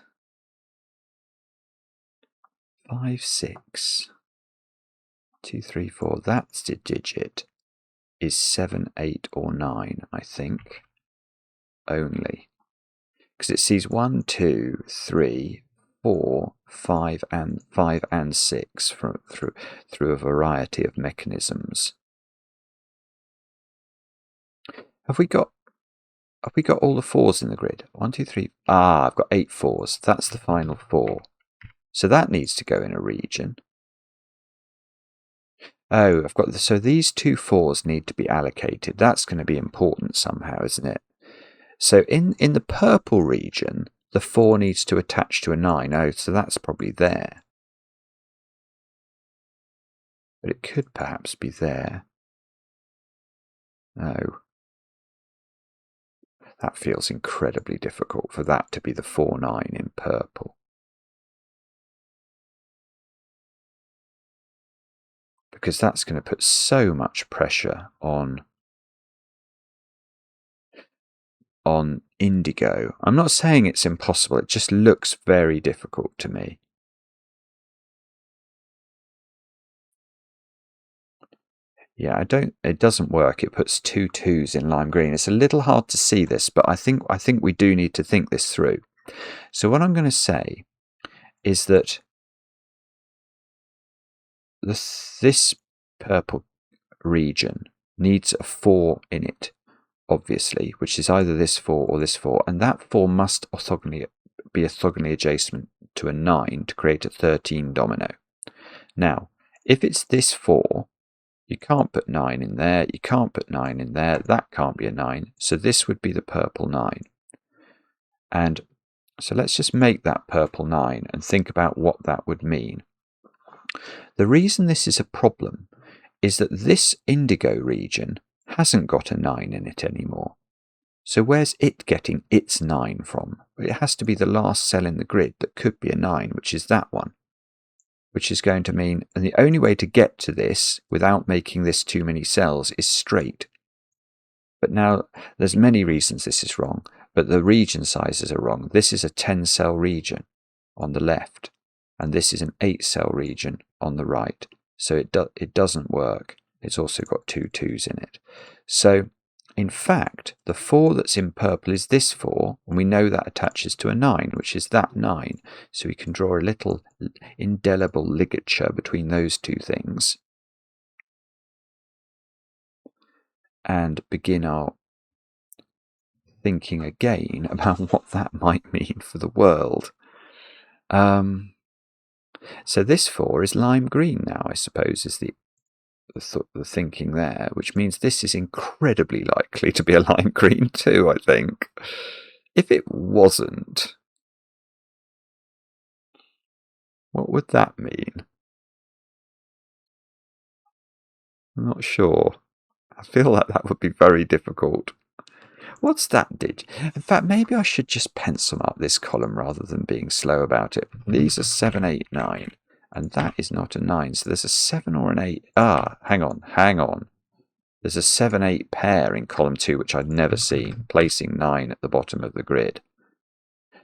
5, 6, 2, 3, 4. That's the digit. Is 7, 8, or 9, I think. Only. Because it sees 1, 2, 3, 4, 5 and 6 through a variety of mechanisms. Have we got all the 4s in the grid? 1, 2, 3. I've got 8 4s. That's the final 4. So that needs to go in a region. Oh, so these 2 4s need to be allocated. That's going to be important somehow, isn't it? So in the purple region, the 4 needs to attach to a 9. Oh, so that's probably there. But it could perhaps be there. Oh. That feels incredibly difficult for that to be the 4, 9 in purple. Because that's going to put so much pressure on indigo. I'm not saying it's impossible, it just looks very difficult to me. Yeah, it doesn't work. It puts 2 2s in lime green. It's a little hard to see this, but I think we do need to think this through. So what I'm going to say is that this purple region needs a 4 in it, obviously, which is either this 4 or this 4, and that 4 must be orthogonally adjacent to a 9 to create a 13 domino. Now, if it's this 4, you can't put 9 in there, you can't put 9 in there, that can't be a 9, so this would be the purple 9. And so let's just make that purple 9 and think about what that would mean. The reason this is a problem is that this indigo region hasn't got a 9 in it anymore. So where's it getting its 9 from? It has to be the last cell in the grid that could be a 9, which is that one. Which is going to mean, and the only way to get to this without making this too many cells is straight. But now, there's many reasons this is wrong, but the region sizes are wrong. This is a 10-cell region on the left, and this is an 8-cell region on the right. So it doesn't work. It's also got 2 2s in it. So, in fact, the 4 that's in purple is this 4, and we know that attaches to a 9, which is that 9. So we can draw a little indelible ligature between those two things and begin our thinking again about what that might mean for the world. So this 4 is lime green now, I suppose, is the thinking there, which means this is incredibly likely to be a lime green too, I think. If it wasn't, what would that mean? I'm not sure. I feel like that would be very difficult. What's that digit? In fact, maybe I should just pencil up this column rather than being slow about it. These are 7, 8, 9. And that is not a 9. So there's a 7 or an 8. Hang on. There's a 7, 8 pair in column 2, which I'd never seen, placing 9 at the bottom of the grid.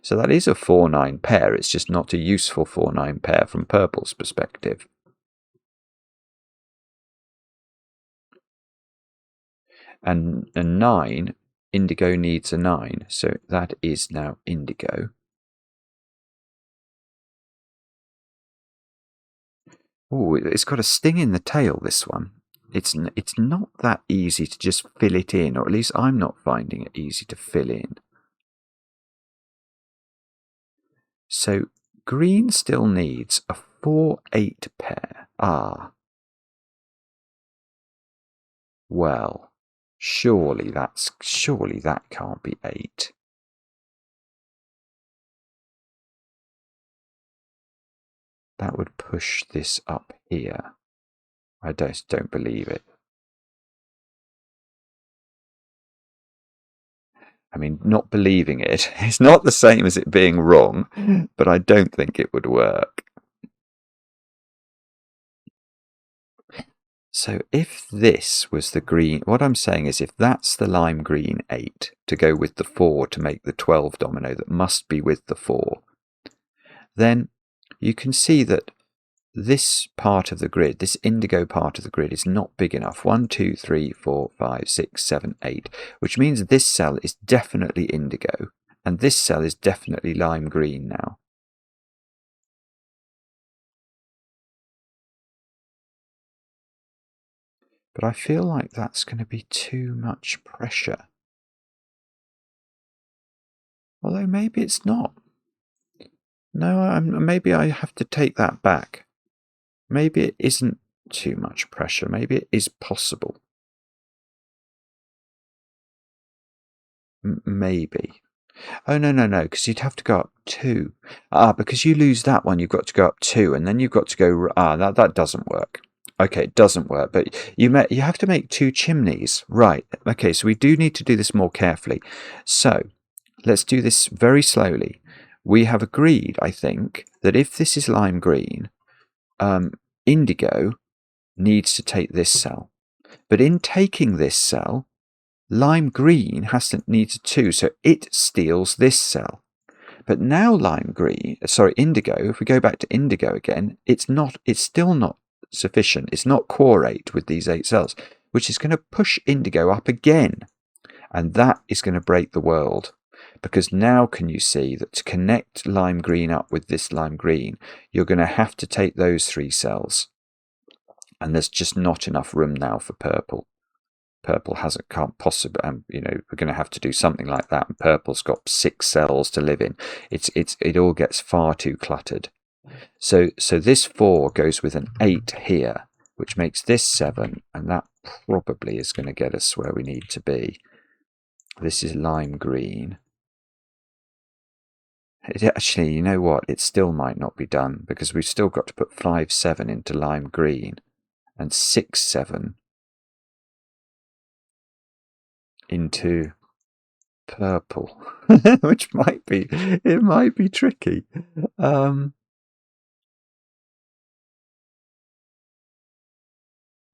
So that is a 4, 9 pair. It's just not a useful 4, 9 pair from purple's perspective. And a 9, indigo needs a 9. So that is now indigo. Oh, it's got a sting in the tail, this one. It's not that easy to just fill it in, or at least I'm not finding it easy to fill in. So green still needs a 4, 8 pair. Well, surely that can't be 8. That would push this up here. I don't believe it. I mean, not believing it is not the same as it being wrong, but I don't think it would work. So if this was the green, what I'm saying is if that's the lime green 8 to go with the 4 to make the 12 domino that must be with the 4, then you can see that this part of the grid, this indigo part of the grid, is not big enough. 1, 2, 3, 4, 5, 6, 7, 8, which means this cell is definitely indigo, and this cell is definitely lime green now. But I feel like that's going to be too much pressure. Although maybe it's not. No, maybe I have to take that back. Maybe it isn't too much pressure. Maybe it is possible. Maybe. Oh, no, because you'd have to go up 2. Because you lose that one, you've got to go up 2, and then you've got to go... that doesn't work. Okay, it doesn't work, but you have to make 2 chimneys. Right, okay, so we do need to do this more carefully. So, let's do this very slowly. We have agreed, I think, that if this is lime green, indigo needs to take this cell. But in taking this cell, lime green needs a 2, so it steals this cell. But now indigo, if we go back to indigo again, it's still not sufficient. It's not quorate with these 8 cells, which is going to push indigo up again. And that is going to break the world. Because now can you see that to connect lime green up with this lime green, you're going to have to take those 3 cells. And there's just not enough room now for purple. Purple can't possibly, we're going to have to do something like that. And purple's got 6 cells to live in. It all gets far too cluttered. So this 4 goes with an 8 here, which makes this 7, and that probably is going to get us where we need to be. This is lime green. Actually, you know what? It still might not be done, because we've still got to put 5, 7 into lime green, and 6, 7 into purple, which might be tricky.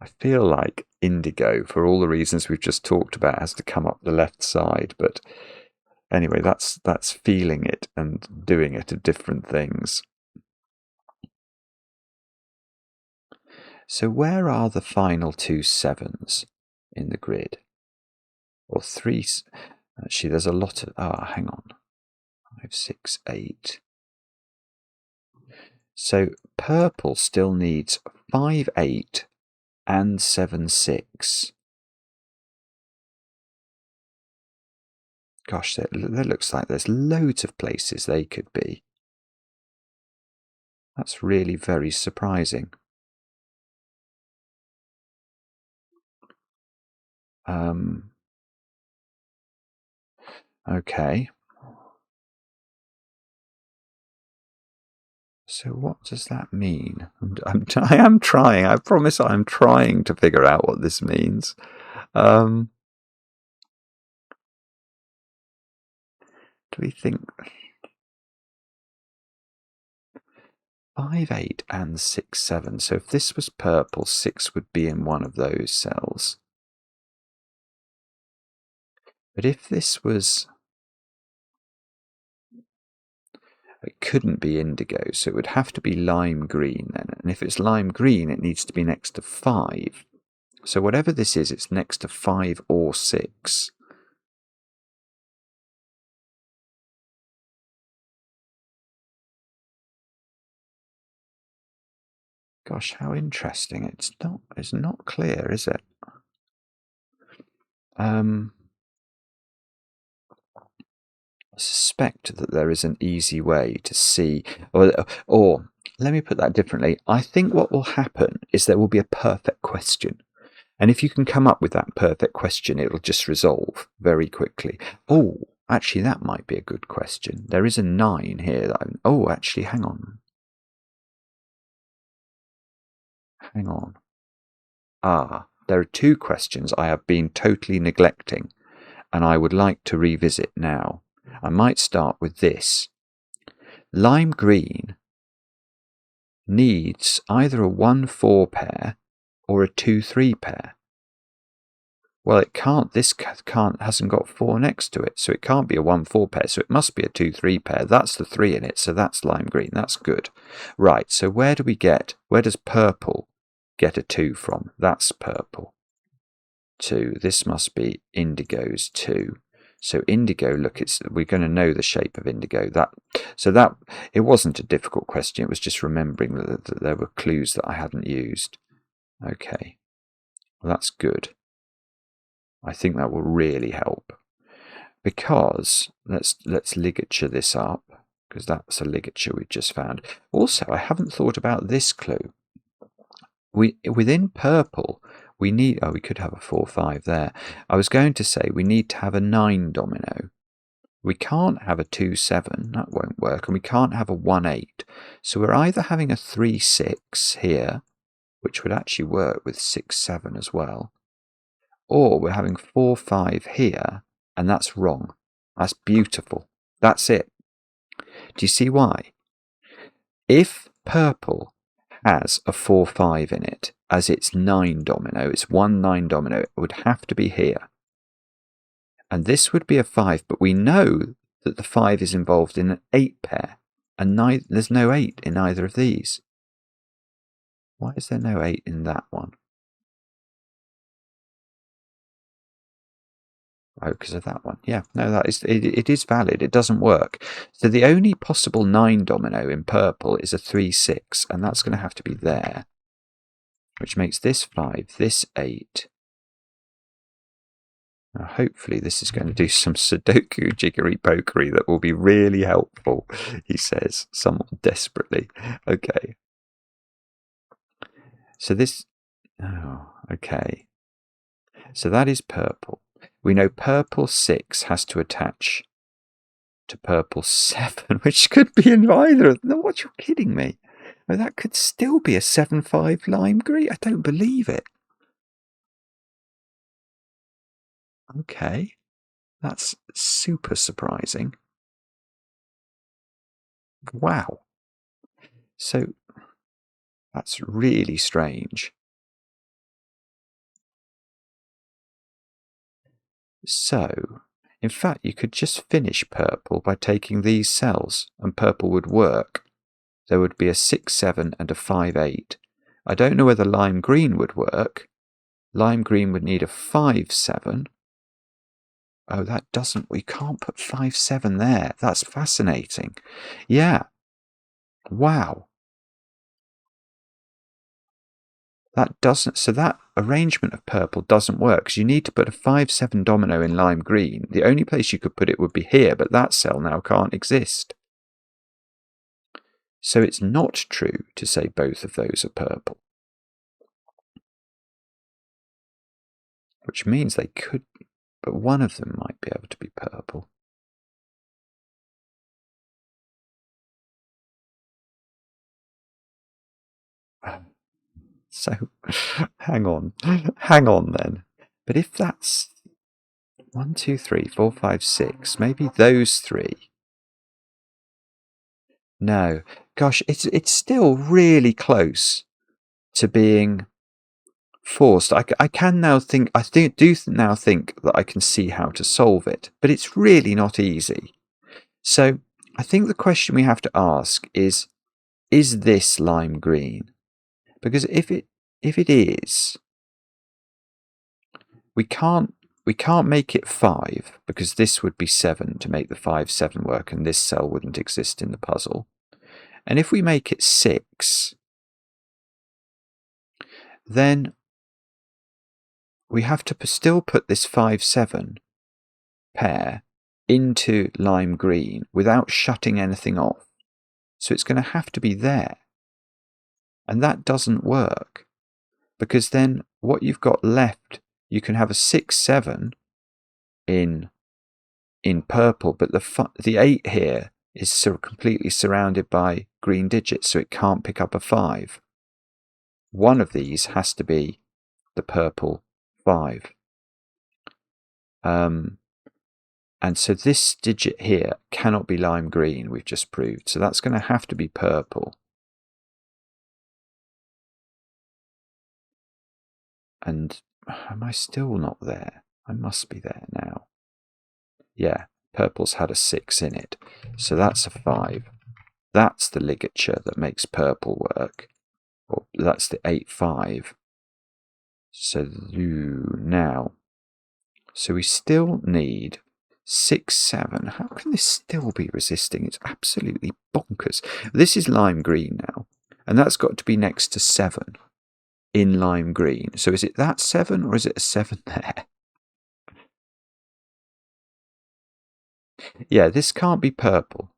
I feel like indigo, for all the reasons we've just talked about, has to come up the left side, but anyway, that's feeling it and doing it at different things. So where are the final 2 7s in the grid? Or 3? Actually, there's a lot of... hang on. 5, 6, 8. So purple still needs 5, 8 and 7, 6. Gosh, that looks like there's loads of places they could be. That's really very surprising. Okay. So what does that mean? I am trying. I promise I'm trying to figure out what this means. Do we think 5, 8 and 6, 7? So if this was purple, 6 would be in one of those cells. But if this was... It couldn't be indigo, so it would have to be lime green then. And if it's lime green, it needs to be next to 5. So whatever this is, it's next to 5 or 6. Gosh, how interesting. It's not clear, is it? I suspect that there is an easy way to see, or let me put that differently. I think what will happen is there will be a perfect question. And if you can come up with that perfect question, it'll just resolve very quickly. Oh, actually, that might be a good question. There is a 9 here. Actually, hang on. Hang on. There are 2 questions I have been totally neglecting, and I would like to revisit now. I might start with this. Lime green needs either a 1-4 pair or a 2-3 pair. Well, it can't. This hasn't got 4 next to it, so it can't be a 1-4 pair. So it must be a 2-3 pair. That's the 3 in it, so that's lime green. That's good. Right. So where does purple get a 2 from? That's purple. 2. This must be indigo's 2. So indigo, look, we're going to know the shape of indigo. It wasn't a difficult question. It was just remembering that there were clues that I hadn't used. Okay. Well, that's good. I think that will really help. Because let's ligature this up, because that's a ligature we've just found. Also, I haven't thought about this clue. Within purple, we need, we could have a 4-5 there. I was going to say we need to have a 9 domino. We can't have a 2-7, that won't work, and we can't have a 1-8. So we're either having a 3-6 here, which would actually work with 6-7 as well, or we're having 4-5 here, and that's wrong. That's beautiful. That's it. Do you see why? If purple has a 4-5 in it, as its 9 domino, it's 1-9 domino, it would have to be here. And this would be a 5, but we know that the 5 is involved in an 8 pair, and there's no 8 in either of these. Why is there no 8 in that one? Oh, because of that one. Yeah, no, that is it is valid. It doesn't work. So the only possible 9 domino in purple is a 3-6, and that's going to have to be there, which makes this 5, this 8. Now, hopefully this is going to do some sudoku jiggery pokery that will be really helpful, he says, somewhat desperately. Okay. So this... Oh, okay. So that is purple. We know purple 6 has to attach to purple 7, which could be in either of them. No, what, you're kidding me? Oh, that could still be a 7-5 lime green. I don't believe it. Okay. That's super surprising. Wow. So that's really strange. So, in fact, you could just finish purple by taking these cells, and purple would work. There would be a 6-7 and a 5-8. I don't know whether lime green would work. Lime green would need a 5-7. Oh, that doesn't... We can't put 5-7 there. That's fascinating. Yeah. Wow. That doesn't... So that arrangement of purple doesn't work, because you need to put a 5-7 domino in lime green. The only place you could put it would be here, but that cell now can't exist. So it's not true to say both of those are purple. Which means they could... But one of them might be able to be purple. So, hang on then. But if that's 1, 2, 3, 4, 5, 6, maybe those 3. No, gosh, it's still really close to being forced. I can now think. Now think that I can see how to solve it, but it's really not easy. So I think the question we have to ask is this lime green? Because if it is, we can't make it 5, because this would be 7 to make the 5-7 work, and this cell wouldn't exist in the puzzle. And if we make it 6, then we have to still put this 5-7 pair into lime green without shutting anything off. So it's going to have to be there. And that doesn't work, because then what you've got left, you can have a 6-7 in purple, but the 8 here is completely surrounded by green digits, so it can't pick up a 5. One of these has to be the purple 5. And so this digit here cannot be lime green, we've just proved. So that's going to have to be purple. And am I still not there? I must be there now. Yeah, purple's had a 6 in it. So that's a 5. That's the ligature that makes purple work. Or that's the 8-5. So now, so we still need 6-7. How can this still be resisting? It's absolutely bonkers. This is lime green now, and that's got to be next to 7. in lime green. So is it that 7 or is it a 7 there? Yeah, this can't be purple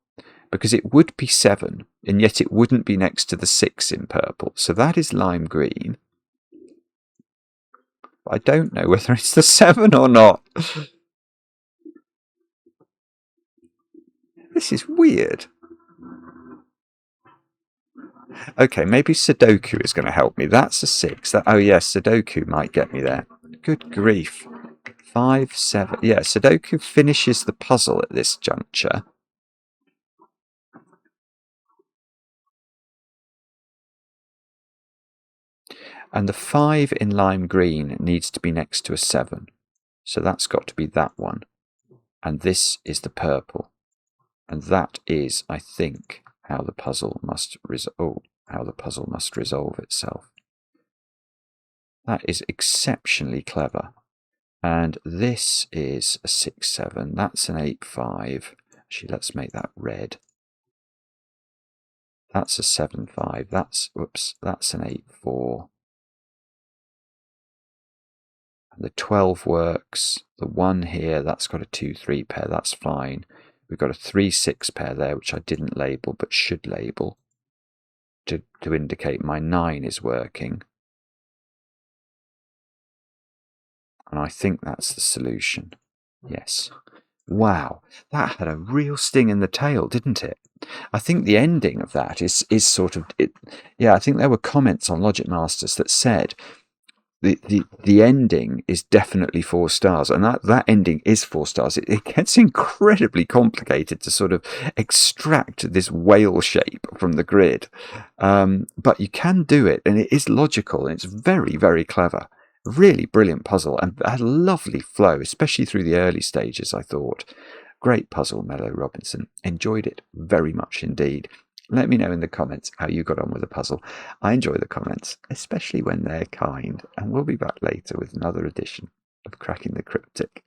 because it would be 7 and yet it wouldn't be next to the 6 in purple. So that is lime green. I don't know whether it's the 7 or not. This is weird. Okay, maybe Sudoku is going to help me. That's a 6. Oh, yes, Sudoku might get me there. Good grief. 5, 7. Yeah, Sudoku finishes the puzzle at this juncture. And the 5 in lime green needs to be next to a 7. So that's got to be that one. And this is the purple. And that is, I think, how the puzzle must resolve itself. That is exceptionally clever. And this is a 6, 7. That's an 8, 5. Actually, let's make that red. That's a 7, 5. That's an 8, 4. And the 12 works. The 1 here, that's got a 2, 3 pair. That's fine. We've got a 3, 6 pair there, which I didn't label, but should label to indicate my 9 is working. And I think that's the solution. Yes. Wow, that had a real sting in the tail, didn't it? I think the ending of that is sort of it. Yeah, I think there were comments on Logic Masters that said the ending is definitely 4 stars, and that ending is 4 stars. It gets incredibly complicated to sort of extract this whale shape from the grid, but you can do it, and it is logical, and it's very, very clever. Really brilliant puzzle, and had a lovely flow, especially through the early stages, I thought. Great puzzle, Mellow Robinson. Enjoyed it very much indeed. Let me know in the comments how you got on with the puzzle. I enjoy the comments, especially when they're kind, and we'll be back later with another edition of Cracking the Cryptic.